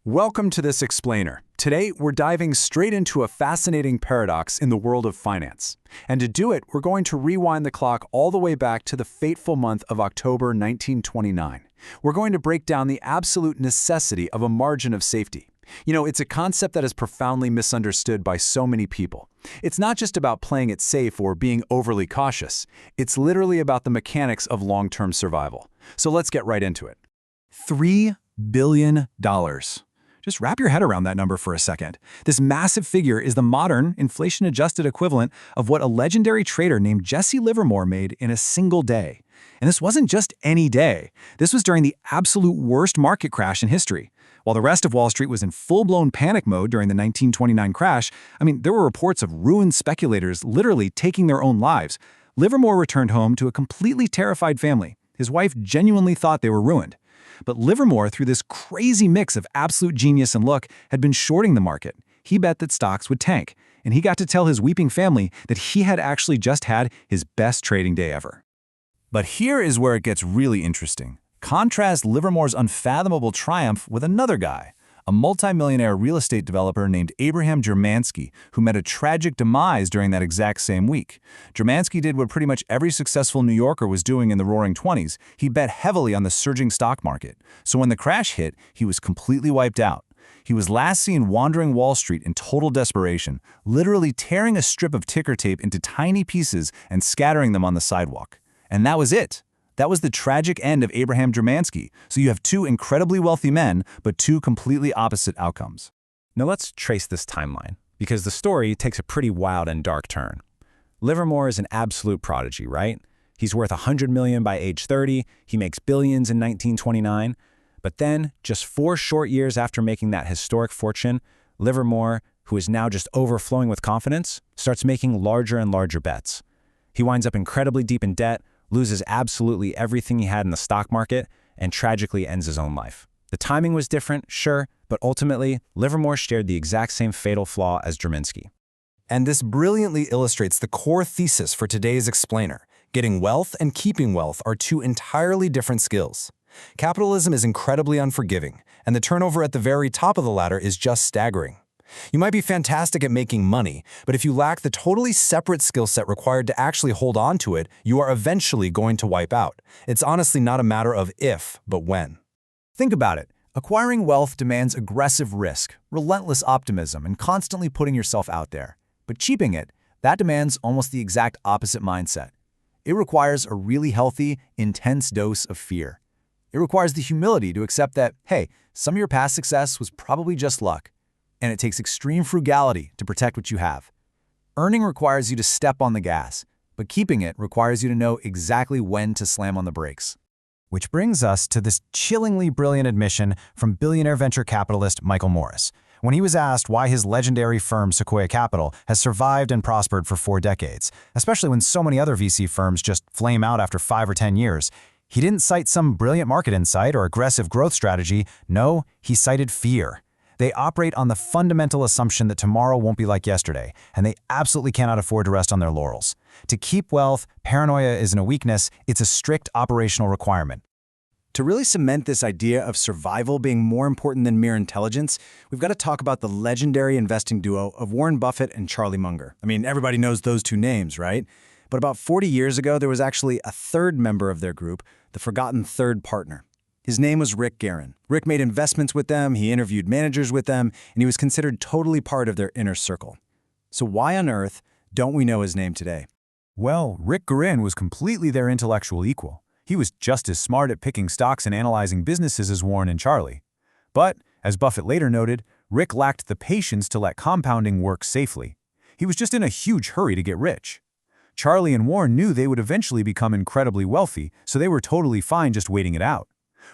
Welcome to this explainer. Today, we're diving straight into a fascinating paradox in the world of finance. And to do it, we're going to rewind the clock all the way back to the fateful month of October 1929. We're going to break down the absolute necessity of a margin of safety. You know, it's a concept that is profoundly misunderstood by so many people. It's not just about playing it safe or being overly cautious. It's literally about the mechanics of long-term survival. So let's get right into it. $3 billion. Just wrap your head around that number for a second. This massive figure is the modern, inflation-adjusted equivalent of what a legendary trader named Jesse Livermore made in a single day. And this wasn't just any day. This was during the absolute worst market crash in history. While the rest of Wall Street was in full-blown panic mode during the 1929 crash, there were reports of ruined speculators literally taking their own lives. Livermore returned home to a completely terrified family. His wife genuinely thought they were ruined. But Livermore, through this crazy mix of absolute genius and luck, had been shorting the market. He bet that stocks would tank, and he got to tell his weeping family that he had actually just had his best trading day ever. But here is where it gets really interesting. Contrast Livermore's unfathomable triumph with another guy, a multimillionaire real estate developer named Abraham Germansky, who met a tragic demise during that exact same week. Germansky did what pretty much every successful New Yorker was doing in the Roaring '20s. He bet heavily on the surging stock market. So when the crash hit, he was completely wiped out. He was last seen wandering Wall Street in total desperation, literally tearing a strip of ticker tape into tiny pieces and scattering them on the sidewalk. And that was it. That was the tragic end of Abraham Germansky. So you have two incredibly wealthy men, but two completely opposite outcomes. Now let's trace this timeline, because the story takes a pretty wild and dark turn. Livermore is an absolute prodigy, right? He's worth $100 million by age 30, he makes billions in 1929, but then, just 4 short years after making that historic fortune, Livermore, who is now just overflowing with confidence, starts making larger and larger bets. He winds up incredibly deep in debt, loses absolutely everything he had in the stock market, and tragically ends his own life. The timing was different, sure, but ultimately, Livermore shared the exact same fatal flaw as Germansky. And this brilliantly illustrates the core thesis for today's explainer. Getting wealth and keeping wealth are two entirely different skills. Capitalism is incredibly unforgiving, and the turnover at the very top of the ladder is just staggering. You might be fantastic at making money, but if you lack the totally separate skill set required to actually hold on to it, you are eventually going to wipe out. It's honestly not a matter of if, but when. Think about it. Acquiring wealth demands aggressive risk, relentless optimism, and constantly putting yourself out there. But keeping it, that demands almost the exact opposite mindset. It requires a really healthy, intense dose of fear. It requires the humility to accept that, hey, some of your past success was probably just luck. And it takes extreme frugality to protect what you have. Earning requires you to step on the gas, but keeping it requires you to know exactly when to slam on the brakes. Which brings us to this chillingly brilliant admission from billionaire venture capitalist Michael Morris, when he was asked why his legendary firm Sequoia Capital has survived and prospered for 4 decades, especially when so many other VC firms just flame out after 5 or 10 years. He didn't cite some brilliant market insight or aggressive growth strategy. No, he cited fear. They operate on the fundamental assumption that tomorrow won't be like yesterday, and they absolutely cannot afford to rest on their laurels. To keep wealth, paranoia isn't a weakness, it's a strict operational requirement. To really cement this idea of survival being more important than mere intelligence, we've got to talk about the legendary investing duo of Warren Buffett and Charlie Munger. Everybody knows those two names, right? But about 40 years ago, there was actually a third member of their group, the forgotten third partner. His name was Rick Guerin. Rick made investments with them, he interviewed managers with them, and he was considered totally part of their inner circle. So why on earth don't we know his name today? Well, Rick Guerin was completely their intellectual equal. He was just as smart at picking stocks and analyzing businesses as Warren and Charlie. But, as Buffett later noted, Rick lacked the patience to let compounding work safely. He was just in a huge hurry to get rich. Charlie and Warren knew they would eventually become incredibly wealthy, so they were totally fine just waiting it out.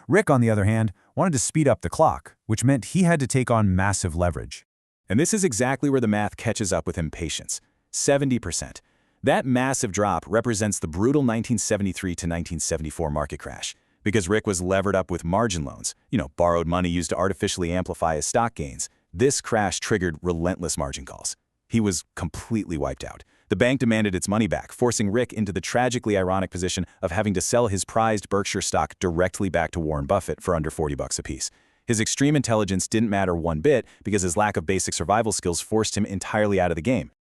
Rick, on the other hand, wanted to speed up the clock, which meant he had to take on massive leverage. And this is exactly where the math catches up with impatience. 70%. That massive drop represents the brutal 1973 to 1974 market crash, because Rick was levered up with margin loans, borrowed money used to artificially amplify his stock gains. This crash triggered relentless margin calls. He was completely wiped out. The bank demanded its money back, forcing Rick into the tragically ironic position of having to sell his prized Berkshire stock directly back to Warren Buffett for under $40 apiece. His extreme intelligence didn't matter one bit because his lack of basic survival skills forced him entirely out of the game.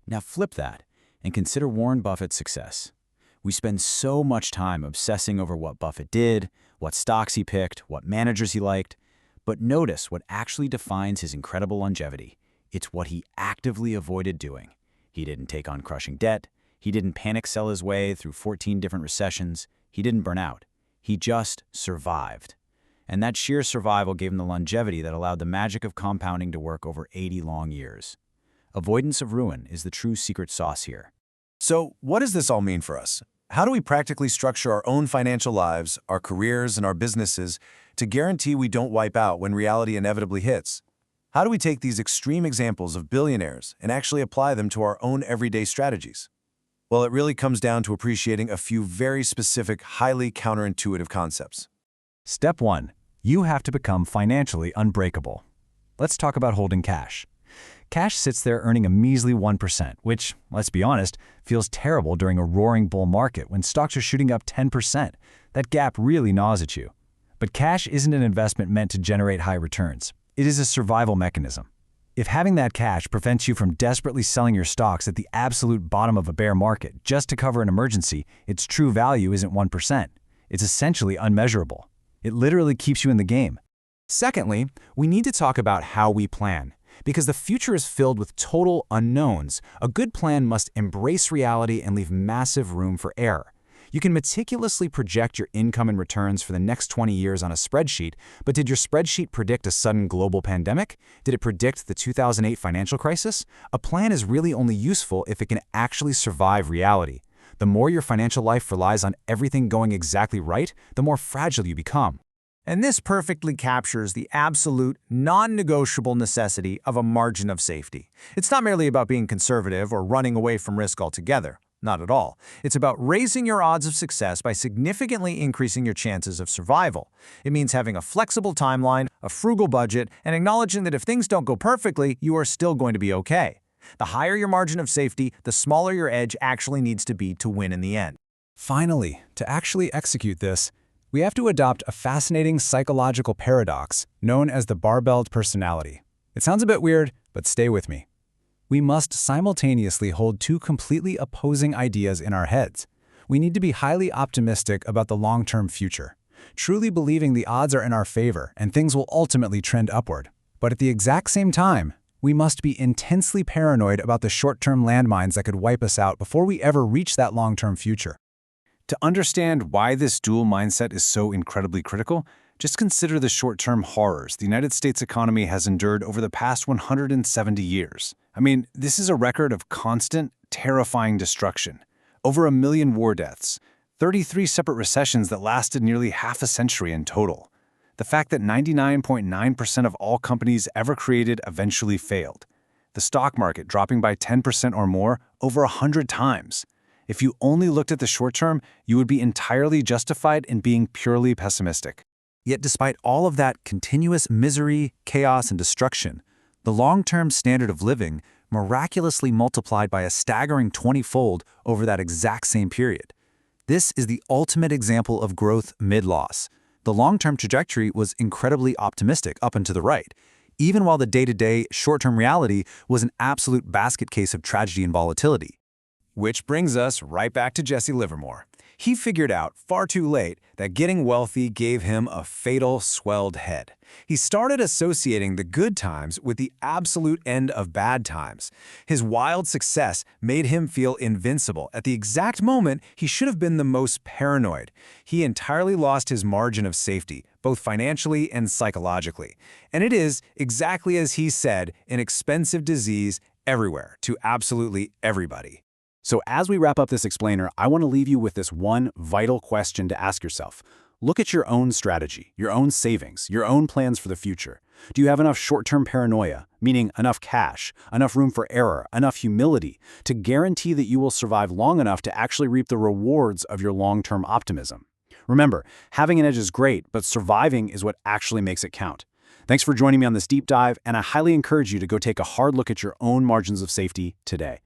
Now flip that and consider Warren Buffett's success. We spend so much time obsessing over what Buffett did, what stocks he picked, what managers he liked, but notice what actually defines his incredible longevity. It's what he actively avoided doing. He didn't take on crushing debt. He didn't panic sell his way through 14 different recessions. He didn't burn out. He just survived. And that sheer survival gave him the longevity that allowed the magic of compounding to work over 80 long years. Avoidance of ruin is the true secret sauce here. So, what does this all mean for us? How do we practically structure our own financial lives, our careers, and our businesses to guarantee we don't wipe out when reality inevitably hits? How do we take these extreme examples of billionaires and actually apply them to our own everyday strategies? Well, it really comes down to appreciating a few very specific, highly counterintuitive concepts. Step 1. You have to become financially unbreakable. Let's talk about holding cash. Cash sits there earning a measly 1%, which, let's be honest, feels terrible during a roaring bull market when stocks are shooting up 10%. That gap really gnaws at you. But cash isn't an investment meant to generate high returns. It is a survival mechanism. If having that cash prevents you from desperately selling your stocks at the absolute bottom of a bear market just to cover an emergency, its true value isn't 1%. It's essentially unmeasurable. It literally keeps you in the game. Secondly, we need to talk about how we plan. Because the future is filled with total unknowns, a good plan must embrace reality and leave massive room for error. You can meticulously project your income and returns for the next 20 years on a spreadsheet, but did your spreadsheet predict a sudden global pandemic? Did it predict the 2008 financial crisis? A plan is really only useful if it can actually survive reality. The more your financial life relies on everything going exactly right, the more fragile you become. And this perfectly captures the absolute, non-negotiable necessity of a margin of safety. It's not merely about being conservative or running away from risk altogether. Not at all. It's about raising your odds of success by significantly increasing your chances of survival. It means having a flexible timeline, a frugal budget, and acknowledging that if things don't go perfectly, you are still going to be okay. The higher your margin of safety, the smaller your edge actually needs to be to win in the end. Finally, to actually execute this, we have to adopt a fascinating psychological paradox known as the barbelled personality. It sounds a bit weird, but stay with me. We must simultaneously hold two completely opposing ideas in our heads. We need to be highly optimistic about the long-term future, truly believing the odds are in our favor and things will ultimately trend upward. But at the exact same time, we must be intensely paranoid about the short-term landmines that could wipe us out before we ever reach that long-term future. To understand why this dual mindset is so incredibly critical, just consider the short-term horrors the United States economy has endured over the past 170 years. I mean, this is a record of constant, terrifying destruction. Over 1 million war deaths, 33 separate recessions that lasted nearly half a century in total. The fact that 99.9% of all companies ever created eventually failed. The stock market dropping by 10% or more over 100 times. If you only looked at the short term, you would be entirely justified in being purely pessimistic. Yet despite all of that continuous misery, chaos, and destruction, the long-term standard of living miraculously multiplied by a staggering 20-fold over that exact same period. This is the ultimate example of growth mid-loss. The long-term trajectory was incredibly optimistic up and to the right, even while the day-to-day, short-term reality was an absolute basket case of tragedy and volatility. Which brings us right back to Jesse Livermore. He figured out far too late that getting wealthy gave him a fatal swelled head. He started associating the good times with the absolute end of bad times. His wild success made him feel invincible at the exact moment he should have been the most paranoid. He entirely lost his margin of safety, both financially and psychologically. And it is, exactly as he said, an expensive disease everywhere to absolutely everybody. So as we wrap up this explainer, I want to leave you with this one vital question to ask yourself. Look at your own strategy, your own savings, your own plans for the future. Do you have enough short-term paranoia, meaning enough cash, enough room for error, enough humility, to guarantee that you will survive long enough to actually reap the rewards of your long-term optimism? Remember, having an edge is great, but surviving is what actually makes it count. Thanks for joining me on this deep dive, and I highly encourage you to go take a hard look at your own margins of safety today.